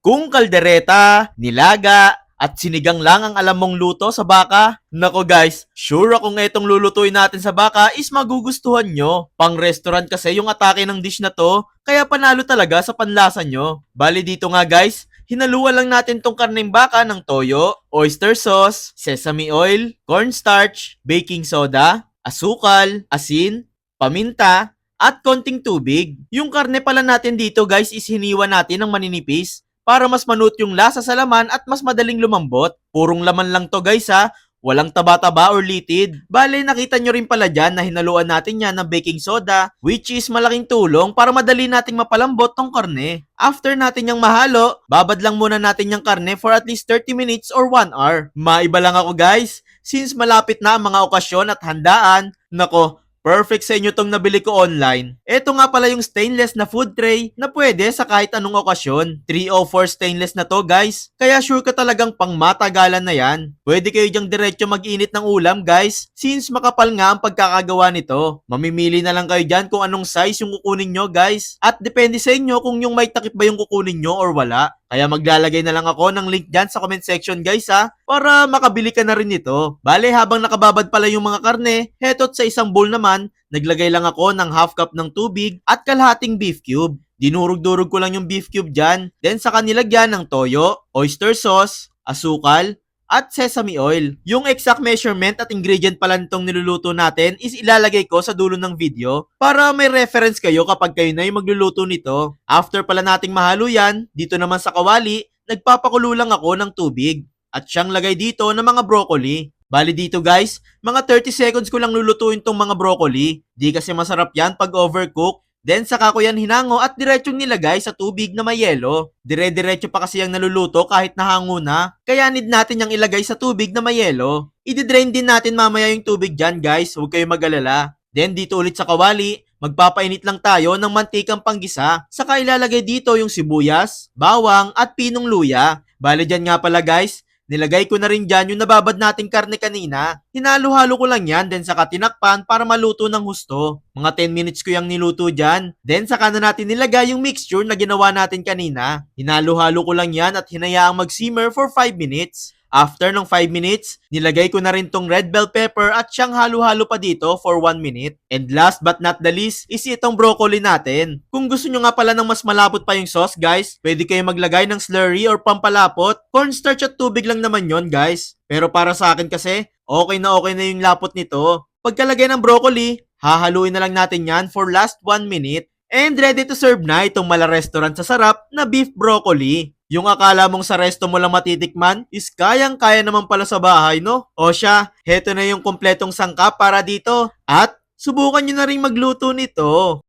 Kung kaldereta, nilaga, at sinigang lang ang alam mong luto sa baka, nako guys, sure ako nga itong lulutuin natin sa baka is magugustuhan nyo. Pang restaurant kasi yung atake ng dish na to, kaya panalo talaga sa panlasa nyo. Bali dito nga guys, hinaluan lang natin tong karneng baka ng toyo, oyster sauce, sesame oil, cornstarch, baking soda, asukal, asin, paminta, at konting tubig. Yung karne pala natin dito guys is hiniwa natin ng maninipis para mas manut yung lasa sa laman at mas madaling lumambot. Purong laman lang to guys ha, walang taba-taba or litid. Bale, nakita nyo rin pala dyan na hinaluan natin yan ng baking soda, which is malaking tulong para madali nating mapalambot tong karne. After natin yung mahalo, babad lang muna natin yung karne for at least 30 minutes or 1 hour. Maiba lang ako guys, since malapit na ang mga okasyon at handaan, nako, perfect sa inyo tong nabili ko online. Ito nga pala yung stainless na food tray na pwede sa kahit anong okasyon. 304 stainless na to guys. Kaya sure ka talagang pang matagalan na yan. Pwede kayo dyang diretso mag-init ng ulam guys. Since makapal nga ang pagkakagawa nito. Mamimili na lang kayo dyan kung anong size yung kukunin nyo guys. At depende sa inyo kung yung may takip ba yung kukunin nyo or wala. Kaya maglalagay na lang ako ng link dyan sa comment section guys ha, para makabili ka na rin nito. Bale, habang nakababad pala yung mga karne, heto't sa isang bowl naman, naglagay lang ako ng half cup ng tubig at kalahating beef cube. Dinurog-durog ko lang yung beef cube dyan, then saka nilagyan ng toyo, oyster sauce, asukal, at sesame oil. Yung exact measurement at ingredient pala nitong niluluto natin is ilalagay ko sa dulo ng video para may reference kayo kapag kayo na yung magluluto nito. After pala nating mahalo yan, dito naman sa kawali, nagpapakulo lang ako ng tubig. At siyang lagay dito ng mga broccoli. Bali dito guys, mga 30 seconds ko lang lulutuin tong mga broccoli. Di kasi masarap yan pag overcook. Then saka ko yan hinango at diretsong nilagay sa tubig na may yelo. Dire-diretso pa kasi yung naluluto kahit nahango na. Kaya need natin yung ilagay sa tubig na may yelo. I-drain din natin mamaya yung tubig dyan guys, huwag kayong mag-alala. Then dito ulit sa kawali, magpapainit lang tayo ng mantikang panggisa. Saka ilalagay dito yung sibuyas, bawang at pinong luya. Bali dyan nga pala guys, nilagay ko na rin dyan yung nababad nating karne kanina. Hinalo-halo ko lang yan, then saka tinakpan para maluto ng husto. Mga 10 minutes ko yung niluto dyan. Then saka na natin nilagay yung mixture na ginawa natin kanina. Hinalo-halo ko lang yan at hinayaang mag-simmer for 5 minutes. After ng 5 minutes, nilagay ko na rin tong red bell pepper at siyang halo-halo pa dito for 1 minute. And last but not the least is itong broccoli natin. Kung gusto nyo nga pala ng mas malapot pa yung sauce guys, pwede kayo maglagay ng slurry or pampalapot. Cornstarch at tubig lang naman yon guys. Pero para sa akin kasi, okay na yung lapot nito. Pagkalagay ng broccoli, hahaluin na lang natin yan for last 1 minute. And ready to serve na itong mala restaurant sa sarap na beef broccoli. Yung akala mong sa resto mo lang matitikman is kayang-kaya naman pala sa bahay, no? O siya, heto na yung kompletong sangkap para dito. At subukan nyo na rin magluto nito.